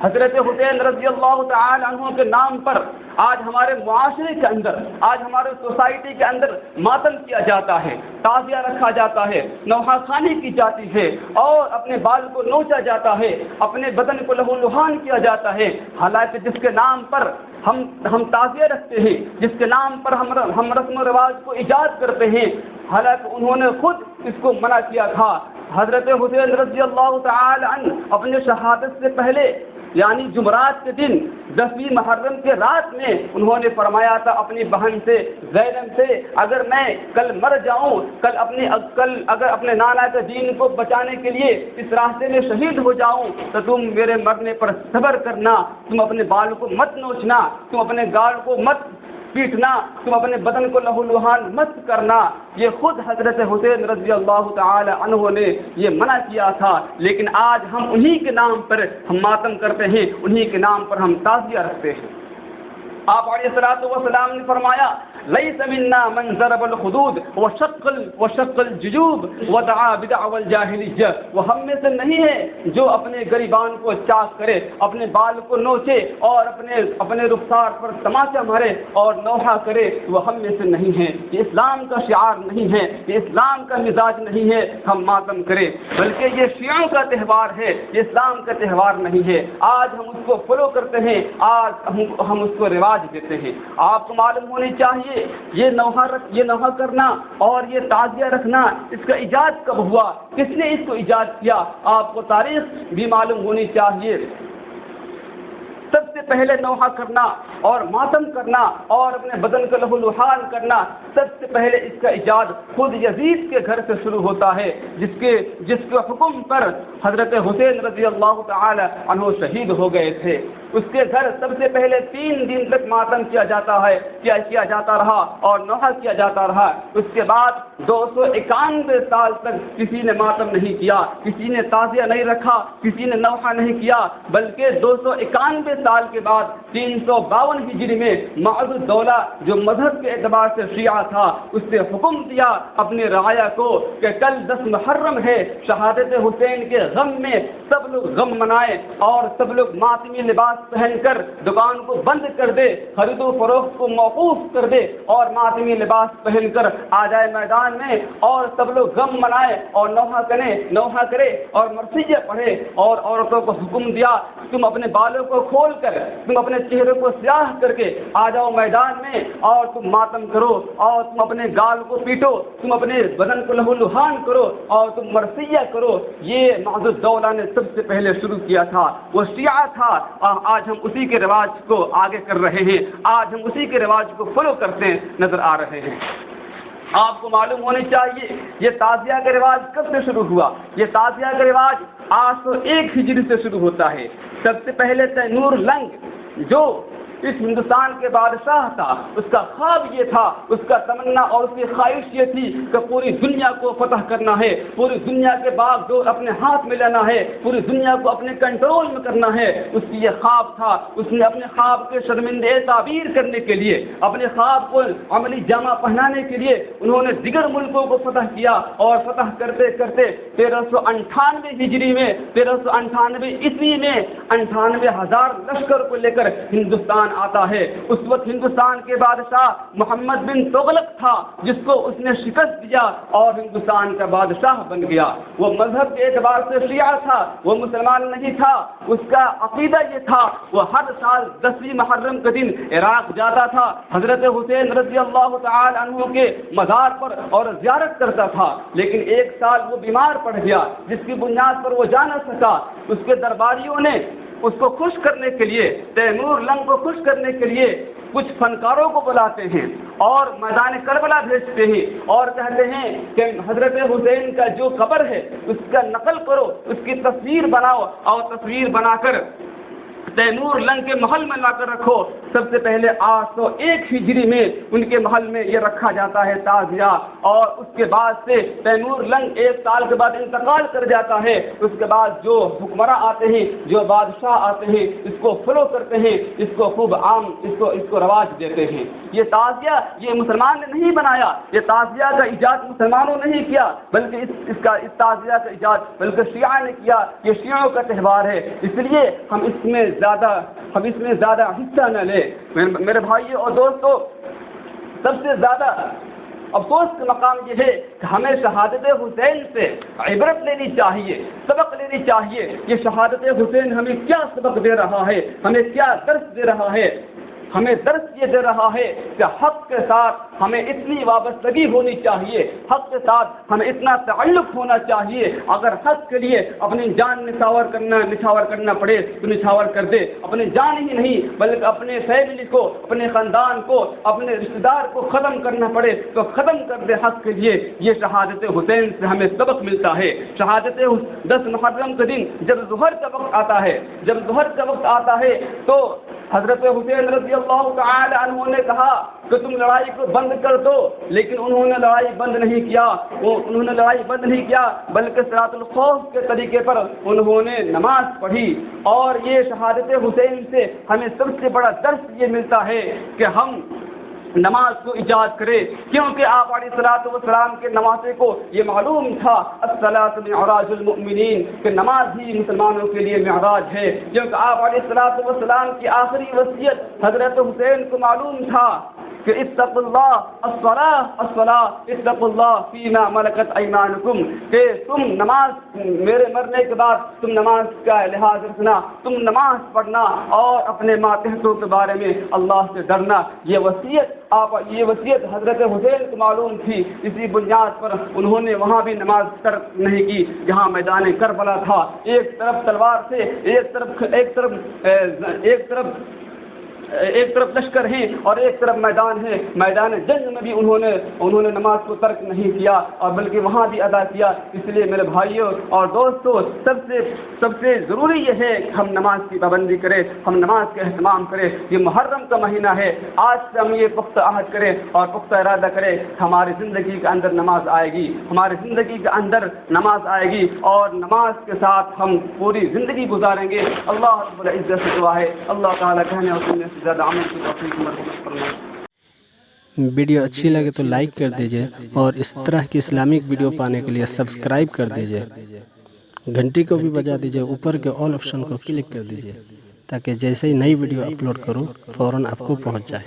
حضرت حسین رضی اللہ تعالی عنہ کے نام پر آج ہمارے معاشرے کے اندر، آج ہمارے سوسائٹی کے اندر ماتم کیا جاتا ہے، تعزیہ رکھا جاتا ہے، نوحہ خوانی کی جاتی ہے، اور اپنے بال کو نوچا جاتا ہے، اپنے بدن کو لہو لہان کیا جاتا ہے، حالانکہ جس کے نام پر ہم تعزیہ رکھتے ہیں، جس کے نام پر ہم رسم و رواج کو ایجاد کرتے ہیں، حالانکہ انہوں نے خود اس کو منع کیا تھا۔ حضرت حسین رضی اللہ تعالی عنہ اپنے شہادت سے پہلے یعنی جمعرات کے دن 10ویں محرم کے رات میں انہوں نے فرمایا تھا اپنی بہن سے زینب سے، اگر میں کل مر جاؤں، کل اگر اپنے نانا کے دین کو بچانے کے لیے اس راستے میں شہید ہو جاؤں تو تم میرے مرنے پر صبر کرنا، تم اپنے بال کو مت نوچنا، تم اپنے گال کو مت پیٹنا، تم اپنے بدن کو لہو لہان مت کرنا۔ یہ خود حضرت حسین رضی اللہ تعالی عنہ نے یہ منع کیا تھا، لیکن آج ہم انہی کے نام پر ہم ماتم کرتے ہیں، انہی کے نام پر ہم تعزیہ رکھتے ہیں۔ آپ علیہ الصلوۃ والسلام نے فرمایا لیس منا من ضرب الخدود وشق الجیوب ودعا بدعوى الجاہلیہ، وہ ہم میں سے نہیں ہے جو اپنے گریبان کو چاک کرے، اپنے بال کو نوچے اور اپنے رخسار پر تماچا مارے اور نوحہ کرے، وہ ہم میں سے نہیں ہے۔ یہ اسلام کا شعار نہیں ہے، یہ اسلام کا مزاج نہیں ہے ہم ماتم کریں، بلکہ یہ شیعوں کا تہوار ہے، یہ اسلام کا تہوار نہیں ہے۔ آج ہم اس کو فالو کرتے ہیں، آج ہم اس کو رواج دیتے ہیں۔ آپ کو معلوم ہونی چاہیے یہ نوحہ کرنا اور یہ تعزیہ رکھنا اس کا ایجاد کب ہوا، کس نے اس کو ایجاد کیا، آپ کو تاریخ بھی معلوم ہونی چاہیے۔ سب سے پہلے نوحہ کرنا اور ماتم کرنا اور اپنے بدن کو لہو لہان کرنا، سب سے پہلے اس کا ایجاد خود یزید کے گھر سے شروع ہوتا ہے، جس کے حکم پر حضرت حسین رضی اللہ تعالی عنہ شہید ہو گئے تھے۔ اس کے گھر سب سے پہلے 3 دن تک ماتم کیا جاتا رہا اور نوحہ کیا جاتا رہا۔ اس کے بعد 291 سال تک کسی نے ماتم نہیں کیا، کسی نے تعزیہ نہیں رکھا، کسی نے نوحہ نہیں کیا، بلکہ 291 سال کے بعد 352 ہجری میں معز الدولہ جو مذہب کے اعتبار سے شیعہ تھا، اس نے حکم دیا اپنی رعایا کو کہ کل 10 محرم ہے، شہادت حسین کے غم میں سب لوگ غم منائیں اور سب لوگ ماتمی لباس پہن کر دکان کو بند کر دے، خرید و فروخت کو موقوف کر دے اور ماتمی لباس پہن کر آ جائے میدان میں اور سب لوگ غم منائے اور نوحہ کرے اور مرثیہ پڑھے، اور عورتوں کو حکم دیا تم اپنے بالوں کو کھول کر، تم اپنے چہرے کو سیاہ کر کے آ جاؤ میدان میں اور تم ماتم کرو اور تم اپنے گال کو پیٹو، تم اپنے بدن کو لہو لہان کرو اور تم مرثیہ کرو۔ یہ معز الدولہ نے سب سے پہلے شروع کیا تھا، وہ شیعہ تھا۔ آج ہم اسی کے رواج کو آگے کر رہے ہیں، آج ہم اسی کے رواج کو فالو کرتے نظر آ رہے ہیں۔ آپ کو معلوم ہونی چاہیے یہ تعزیہ کا رواج کب سے شروع ہوا۔ یہ تعزیہ کا رواج 801 ہجری سے شروع ہوتا ہے۔ سب سے پہلے تیمور لنگ جو اس ہندوستان کے بادشاہ تھا، اس کا خواب یہ تھا، اس کا تمنا اور اس کی خواہش یہ تھی کہ پوری دنیا کو فتح کرنا ہے، پوری دنیا کے باغ ڈور اپنے ہاتھ میں لینا ہے، پوری دنیا کو اپنے کنٹرول میں کرنا ہے۔ اس کی یہ خواب تھا، اس نے اپنے خواب کے شرمندے تعبیر کرنے کے لیے، اپنے خواب کو عملی جامہ پہنانے کے لیے انہوں نے دیگر ملکوں کو فتح کیا، اور فتح کرتے کرتے 1398 ہجری میں 1398 عیسوی میں 98,000 لشکر کو لے کر ہندوستان آتا ہے۔ اس وقت ہندوستان کے بادشاہ محمد بن تغلق تھا، جس کو اس نے شکست دیا اور ہندوستان کا بادشاہ بن گیا۔ وہ مذہب کے اعتبار سے شیعہ تھا، وہ مسلمان نہیں تھا۔ اس کا عقیدہ یہ تھا، وہ ہر سال 10ویں محرم کے دن عراق جاتا تھا، حضرت حسین رضی اللہ تعالی عنہ کے مزار پر اور زیارت کرتا تھا، لیکن ایک سال وہ بیمار پڑ گیا، جس کی بنیاد پر وہ جا نہ سکا۔ اس کے درباریوں نے اس کو خوش کرنے کے لیے، تیمور لنگ کو خوش کرنے کے لیے کچھ فنکاروں کو بلاتے ہیں اور میدان کربلا بھیجتے ہیں اور کہتے ہیں کہ حضرت حسین کا جو قبر ہے اس کا نقل کرو، اس کی تصویر بناؤ اور تصویر بنا کر تیمور لنگ کے محل میں لا کر رکھو سب سے پہلے 801 ہجری میں ان کے محل میں یہ رکھا جاتا ہے تعزیہ، اور اس کے بعد سے تیمور لنگ 1 سال کے بعد انتقال کر جاتا ہے۔ اس کے بعد جو حکمراں آتے ہیں، جو بادشاہ آتے ہیں، اس کو فالو کرتے ہیں، اس کو خوب عام اس کو رواج دیتے ہیں۔ یہ تعزیہ یہ مسلمان نے نہیں بنایا، یہ تعزیہ کا ایجاد مسلمانوں نے نہیں کیا، بلکہ اس تعزیہ کا ایجاد بلکہ شیعہ نے کیا۔ یہ شیعوں کا تہوار ہے، اس لیے ہم اس میں زیادہ حصہ نہ لیں۔ میرے بھائیوں اور دوستو، سب سے زیادہ افسوس کا مقام یہ ہے کہ ہمیں شہادت حسین سے عبرت لینی چاہیے، سبق لینی چاہیے۔ یہ شہادت حسین ہمیں کیا سبق دے رہا ہے، ہمیں کیا درس دے رہا ہے؟ ہمیں درس یہ دے رہا ہے کہ حق کے ساتھ ہمیں اتنی وابستگی ہونی چاہیے، حق کے ساتھ ہمیں اتنا تعلق ہونا چاہیے۔ اگر حق کے لیے اپنی جان نچھاور کرنا پڑے تو نچھاور کر دے، اپنی جان ہی نہیں بلکہ اپنے فیملی کو، اپنے خاندان کو، اپنے رشتہ دار کو ختم کرنا پڑے تو ختم کر دے حق کے لیے۔ یہ شہادت حسین سے ہمیں سبق ملتا ہے۔ شہادت 10 محرم کے دن جب ظہر کا وقت آتا ہے تو حضرت حسین رضی اللہ تعالی عنہ نے کہا کہ تم لڑائی کو بند کر دو، لیکن انہوں نے لڑائی بند نہیں کیا بلکہ صلاۃ الخوف کے طریقے پر انہوں نے نماز پڑھی۔ اور یہ شہادت حسین سے ہمیں سب سے بڑا درس یہ ملتا ہے کہ ہم نماز کو ایجاد کرے، کیونکہ آپ علیہ الصلوۃ والسلام کے نواسے کو یہ معلوم تھا الصلاۃ معراج المؤمنین، کہ نماز ہی مسلمانوں کے لیے معراج ہے، کیونکہ آپ علیہ الصلوۃ والسلام کی آخری وصیت حضرت حسین کو معلوم تھا کہ اتقوا اللہ الصلاۃ اتقوا اللہ فیما ملکت ایمانکم، کہ تم نماز میرے مرنے کے بعد تم نماز کا لحاظ رکھنا، تم نماز پڑھنا اور اپنے ماتحتوں کے بارے میں اللہ سے ڈرنا۔ یہ وصیت حضرت حسین کو معلوم تھی، اسی بنیاد پر انہوں نے وہاں بھی نماز ترک نہیں کی جہاں میدان کربلا تھا۔ ایک طرف تلوار سے، ایک طرف لشکر ہیں اور ایک طرف میدان ہے، میدان جنگ میں بھی انہوں نے نماز کو ترک نہیں کیا اور بلکہ وہاں بھی ادا کیا۔ اس لیے میرے بھائیوں اور دوستوں، سب سے ضروری یہ ہے کہ ہم نماز کی پابندی کریں، ہم نماز کا اہتمام کریں۔ یہ محرم کا مہینہ ہے، آج سے ہم یہ پختہ عہد کریں اور پختہ ارادہ کریں کہ ہماری زندگی کے اندر نماز آئے گی، ہماری زندگی کے اندر نماز آئے گی اور نماز کے ساتھ ہم پوری زندگی گزاریں گے۔ اللہ رب العزت سے دعا ہے، اللہ تعالیٰ کہنے اور سننے سے زیادہ عمل کی توفیق مرحمت فرمائے۔ ویڈیو اچھی لگے تو لائک کر دیجئے اور اس طرح کی اسلامک ویڈیو پانے کے لیے سبسکرائب کر دیجئے، گھنٹی کو بھی بجا دیجئے، اوپر کے آل آپشن کو کلک کر دیجئے تاکہ جیسے ہی نئی ویڈیو اپلوڈ کروں فوراً آپ کو پہنچ جائے۔